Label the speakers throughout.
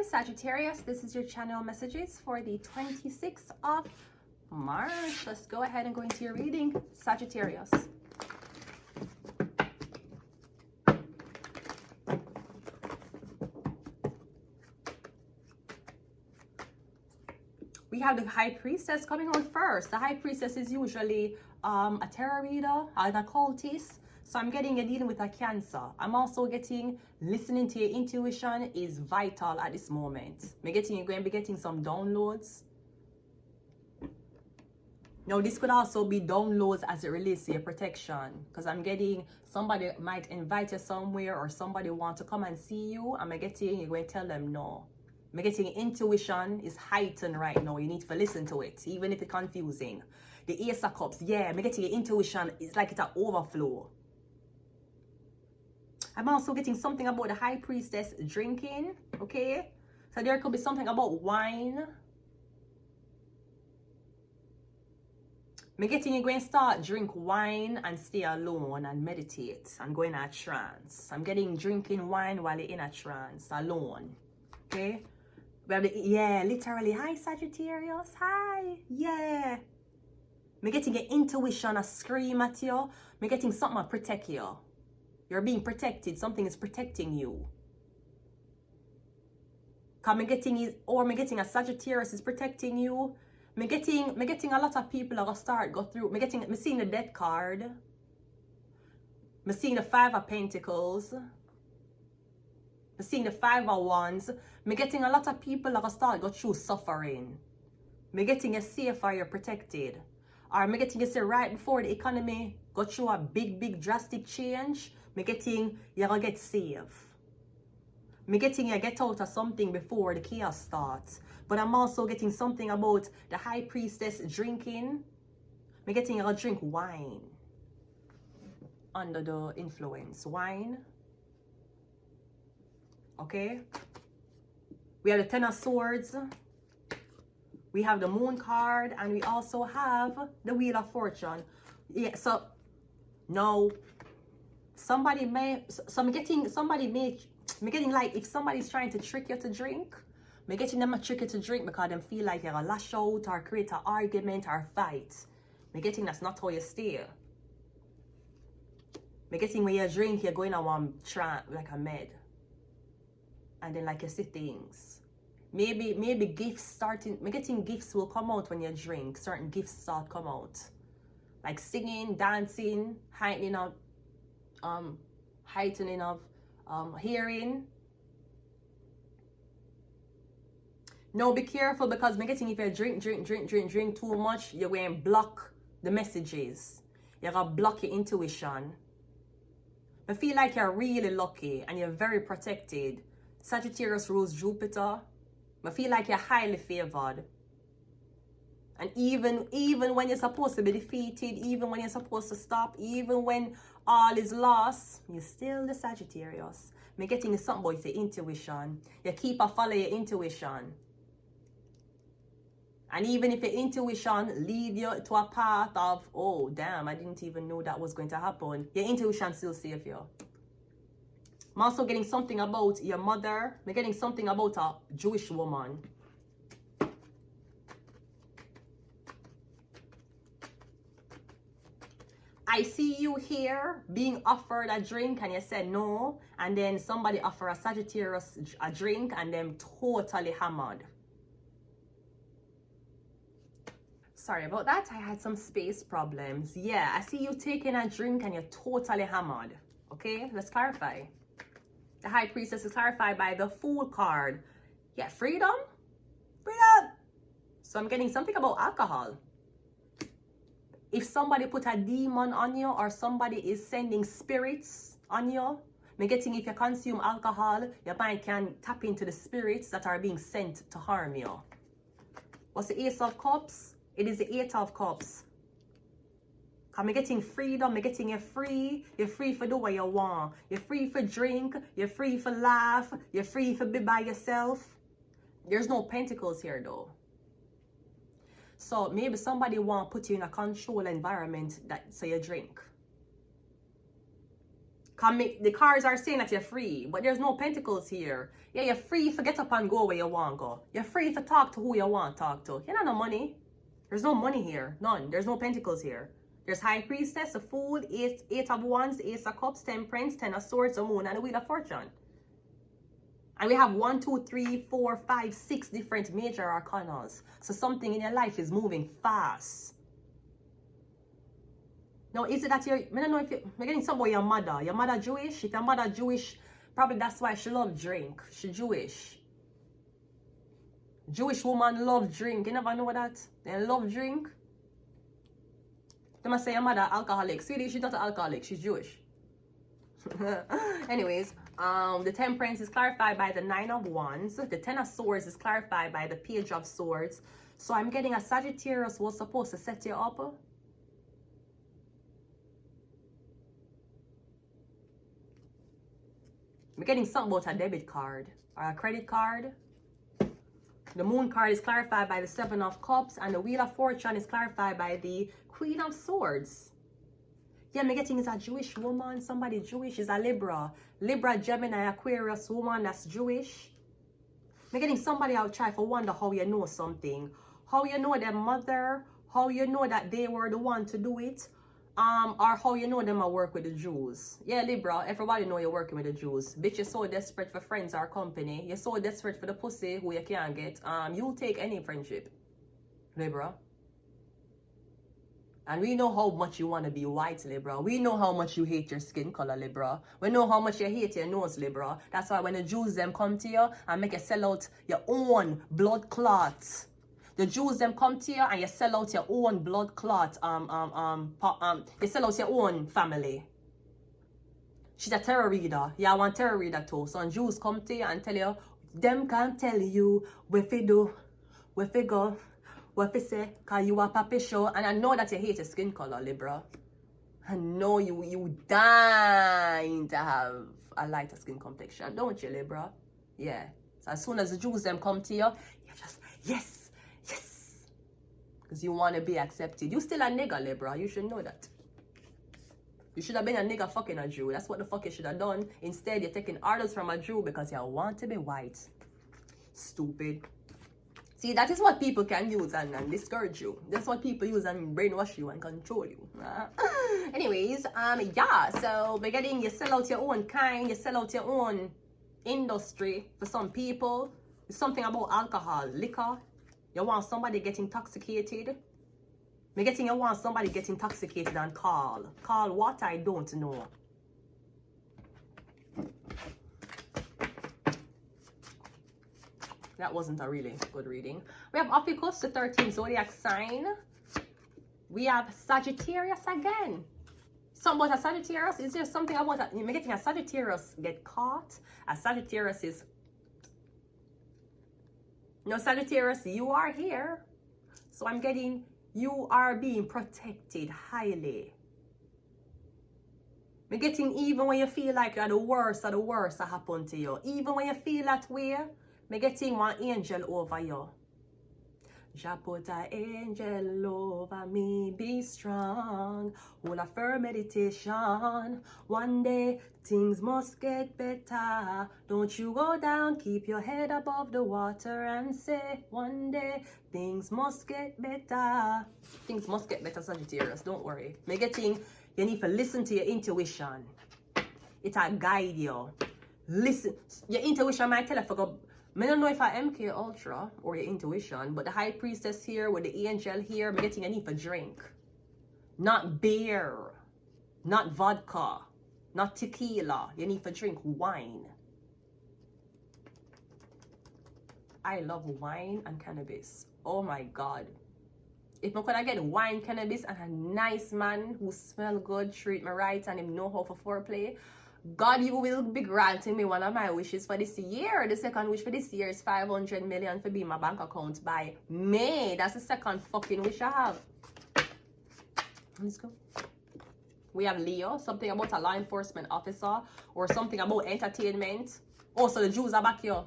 Speaker 1: Sagittarius, this is your channel messages for the 26th of March. Let's go ahead and go into your reading, Sagittarius. We have the High Priestess coming on first. The High Priestess is usually a tarot reader, an occultist. So I'm getting you're dealing with a Cancer. I'm also getting listening to your intuition is vital at this moment. I'm getting you're going to be getting some downloads. Now this could also be downloads as it relates to your protection, because I'm getting somebody might invite you somewhere or somebody want to come and see you. I'm getting you're going to tell them no. I'm getting intuition is heightened right now. You need to listen to it, even if it's confusing. The Ace of Cups, yeah, I'm getting your intuition. It's like it's an overflow. I'm also getting something about the High Priestess drinking, okay? So there could be something about wine. I'm getting you going to start drink wine and stay alone and meditate and go in a trance. I'm getting drinking wine while you're in a trance, alone, okay? We have the, yeah, literally, hi Sagittarius, hi, yeah. I'm getting your intuition a scream at you. I'm getting something to protect you. You're being protected. Something is protecting you. I'm getting a Sagittarius is protecting you. I'm getting a lot of people that go through. I'm seeing the Death card. I'm seeing the Five of Pentacles. I'm seeing the Five of Wands. I'm getting a lot of people that go through suffering. I'm getting a safer, you're protected. Or I'm getting you say right before the economy go through a big drastic change. I'm getting you're gonna get saved. I'm getting you get out of something before the chaos starts. But I'm also getting something about the High Priestess drinking. I'm getting you gonna drink wine under the influence. Wine. Okay. We have the Ten of Swords. We have the Moon card, and we also have the Wheel of Fortune. Yeah, so no. Somebody may, so I'm getting like if somebody's trying to trick you to drink, I'm getting them a trick you to drink because they feel like you're gonna lash out or create an argument or fight. I'm getting that's not how you stay. I'm getting when you drink, you're going on like a med. And then like you see things. Maybe gifts starting, I'm getting gifts will come out when you drink. Certain gifts start come out. Like singing, dancing, heightening of hearing. No, be careful because I'm getting if you drink too much, you're going to block the messages. You're going to block your intuition. I feel like you're really lucky and you're very protected. Sagittarius rules Jupiter. I feel like you're highly favored. And even when you're supposed to be defeated, even when you're supposed to stop, even when all is lost, you're still the Sagittarius. I'm getting something about your intuition. You keep a follow your intuition. And even if your intuition lead you to a path of, oh damn, I didn't even know that was going to happen, your intuition still saves you. I'm also getting something about your mother. I'm getting something about a Jewish woman. I see you here being offered a drink and you said no. And then somebody offer a Sagittarius a drink and them totally hammered. Sorry about that. I had some space problems. Yeah, I see you taking a drink and you're totally hammered. Okay, let's clarify. The High Priestess is clarified by the Fool card. Yeah, freedom. Freedom. So I'm getting something about alcohol. If somebody put a demon on you or somebody is sending spirits on you, I'm getting if you consume alcohol, your mind can tap into the spirits that are being sent to harm you. What's the Ace of Cups? It is the Eight of Cups. I'm getting freedom, I'm getting you free. You're free for do what you want. You're free for drink. You're free for laugh. You're free for be by yourself. There's no pentacles here though. So maybe somebody want to put you in a controlled environment so you drink. The cards are saying that you're free, but there's no pentacles here. Yeah, you're free to get up and go where you want to go. You're free to talk to who you want to talk to. You don't know money. There's no money here. None. There's no pentacles here. There's High Priestess, a Fool, Eight of Wands, Ace of Cups, Temperance, Ten of Swords, a Moon, and a Wheel of Fortune. And we have 1, 2, 3, 4, 5, 6 different major arcanas. So something in your life is moving fast. Now, is it that I don't know if you're getting something about your mother. Your mother Jewish? If your mother Jewish, probably that's why she love drink. She Jewish. Jewish woman love drink. You never know that? They love drink. They must say your mother alcoholic. Sweetie, she's not an alcoholic. She's Jewish. Anyways, the Temperance is clarified by the 9 of Wands. The 10 of Swords is clarified by the Page of Swords. So I'm getting a Sagittarius was supposed to set you up. I'm getting something about a debit card or a credit card. The Moon card is clarified by the 7 of Cups, and the Wheel of Fortune is clarified by the Queen of Swords. Yeah, I'm getting is a Jewish woman, somebody Jewish, is a Libra. Libra, Gemini, Aquarius woman that's Jewish. I'm getting somebody out try for wonder how you know something. How you know their mother, how you know that they were the one to do it. Or how you know them I work with the Jews. Yeah, Libra, everybody know you're working with the Jews. Bitch, you're so desperate for friends or company. You're so desperate for the pussy who you can't get. You'll take any friendship, Libra. And we know how much you want to be white, Libra. We know how much you hate your skin color, Libra. We know how much you hate your nose, Libra. That's why when the Jews them come to you and make you sell out your own blood clots. The Jews them come to you and you sell out your own blood clot, you sell out your own family. She's a tarot reader. Yeah, I want tarot reader too. So Jews come to you and tell you, them can't tell you what they do, what they go, what they say, cause you are papi show. And I know that you hate your skin color, Libra. I know you dying to have a lighter skin complexion, don't you, Libra? Yeah. So as soon as the Jews them come to you, you just, yes. Because you want to be accepted. You still a nigga, Libra. You should know that. You should have been a nigga fucking a Jew. That's what the fuck you should have done. Instead, you're taking orders from a Jew because you want to be white. Stupid. See, that is what people can use and discourage you. That's what people use and brainwash you and control you. Anyways, yeah. So, beginning, you sell out your own kind. You sell out your own industry for some people. It's something about alcohol, liquor. You want somebody get intoxicated? You want somebody get intoxicated and call. Call what? I don't know. That wasn't a really good reading. We have Ophiuchus, the 13th zodiac sign. We have Sagittarius again. Something about a Sagittarius? Is there something about you're getting a Sagittarius get caught? A Sagittarius is... No, Sagittarius, you are here. So I'm getting, you are being protected highly. I'm getting even when you feel like you're the worst of the worst that happened to you. Even when you feel that way, I'm getting one angel over you. Jah put an angel over me, be strong. Hold a firm meditation. One day, things must get better. Don't you go down, keep your head above the water and say, one day, things must get better. Things must get better, Sagittarius, don't worry. Me getting, you need to listen to your intuition. It'll guide you. Listen, your intuition might tell you, I don't know if I MK Ultra or your intuition, but the High Priestess here with the angel here, I'm getting a need for drink. Not beer, not vodka, not tequila. You need for drink wine. I love wine and cannabis. Oh my God. If I could get wine, cannabis, and a nice man who smell good, treat me right, and him know how for foreplay, God, you will be granting me one of my wishes for this year. The second wish for this year is 500 million to be in my bank account by May. That's the second fucking wish I have. Let's go. We have Leo, something about a law enforcement officer or something about entertainment. Oh, so the Jews are back here.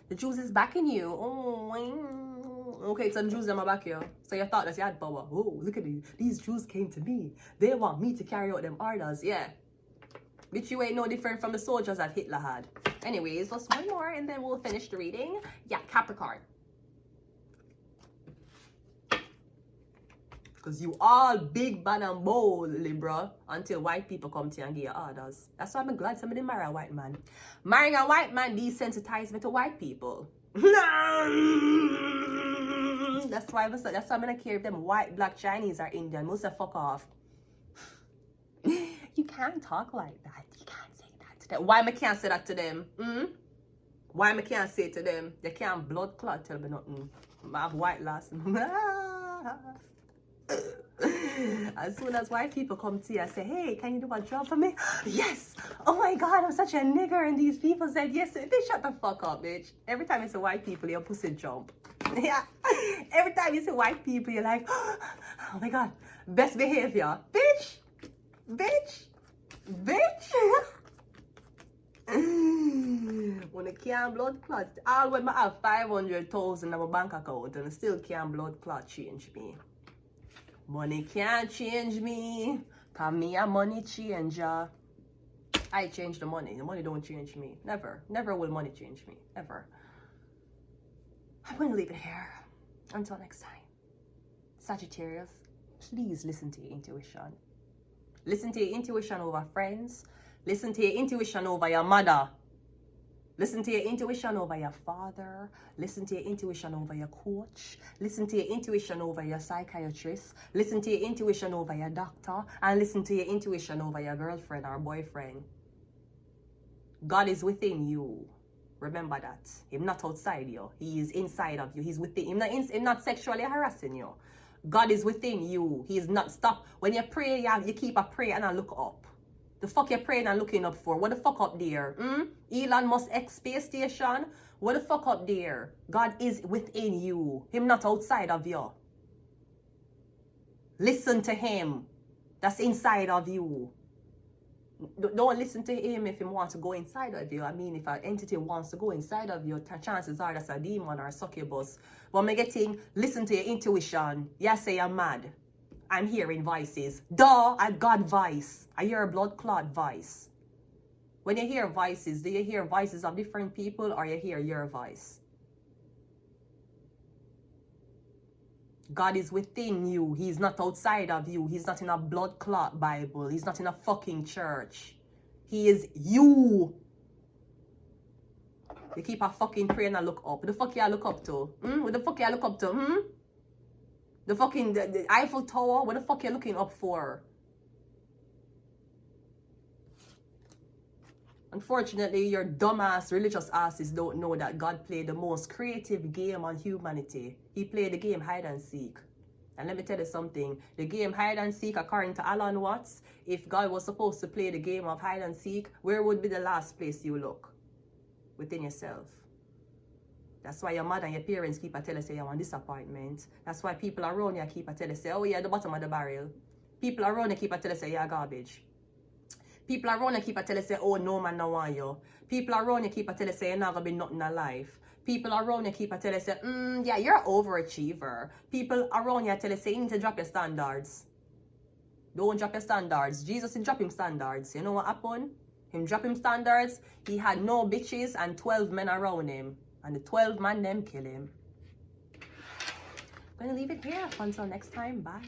Speaker 1: The Jews is backing you. Oh, okay, so the Jews are back here. So you thought that you had power. Oh, look at these. These Jews came to me. They want me to carry out them orders. Yeah. Bitch, you ain't no different from the soldiers that Hitler had. Anyways, just one more and then we'll finish the reading. Yeah, Capricorn. Because you all big, bad, and bold, Libra, until white people come to you and give you orders. That's why I'm glad somebody marry a white man. Marrying a white man desensitizes me to white people. That's why I'm gonna care if them white, black, Chinese are Indian. Most of fuck off. You can't talk like that. You can't say that to them. Why I can't say that to them? Why I can't say it to them? They can't blood clot tell me nothing. I have white last. As soon as white people come to you and say, hey, can you do a job for me? Yes. Oh my God, I'm such a nigger. And these people said yes. They shut the fuck up, bitch. Every time you say white people, your pussy jump. Yeah. Every time you say white people, you're like, oh my God, best behavior. Bitch. Bitch. Bitch. When I can't blood clot, all when I have 500,000 in my bank account and I still can't blood clot change me. Money can't change me, cause me a money changer. I change the money don't change me. Never will money change me, ever. I'm gonna leave it here. Until next time. Sagittarius, please listen to your intuition. Listen to your intuition over friends. Listen to your intuition over your mother. Listen to your intuition over your father. Listen to your intuition over your coach. Listen to your intuition over your psychiatrist. Listen to your intuition over your doctor. And listen to your intuition over your girlfriend or boyfriend. God is within you. Remember that. He's not outside you. He is inside of you. He's within. He's not sexually harassing you. God is within you. He is not. Stop. When you pray, you keep a prayer and look up. The fuck you praying and looking up for? What the fuck up there? Elon Musk X space station? What the fuck up there? God is within you. Him not outside of you. Listen to him. That's inside of you. Don't listen to him if he wants to go inside of you. I mean, if an entity wants to go inside of you, chances are that's a demon or a succubus. But I'm getting, listen to your intuition. Yes, say I'm mad. I'm hearing voices. Duh, I got voice. I hear a blood clot voice. When you hear voices, do you hear voices of different people or you hear your voice? God is within you. He's not outside of you. He's not in a blood clot Bible. He's not in a fucking church. He is you. You keep a fucking praying and look up. What the fuck you look up to? What the fuck you look up to? The fucking the Eiffel Tower? What the fuck you looking up for? Unfortunately, your dumbass religious asses don't know that God played the most creative game on humanity. He played the game hide and seek. And let me tell you something. The game hide and seek, according to Alan Watts, if God was supposed to play the game of hide and seek, where would be the last place you look? Within yourself. That's why your mother and your parents keep telling you, say, you want disappointment. That's why people around you keep telling you, say, oh, you're at the bottom of the barrel. People around you keep telling you, say, you're garbage. People around you keep telling you, say, oh, no man no want you. People around you keep telling you, say, you're not going to be nothing in life. People around you keep telling you, say, yeah, you're an overachiever. People around you tell you, say, you need to drop your standards. Don't drop your standards. Jesus didn't drop him standards. You know what happened? Him drop him standards. He had no bitches and 12 men around him. And the 12 men them kill him. I'm going to leave it here. Until next time. Bye.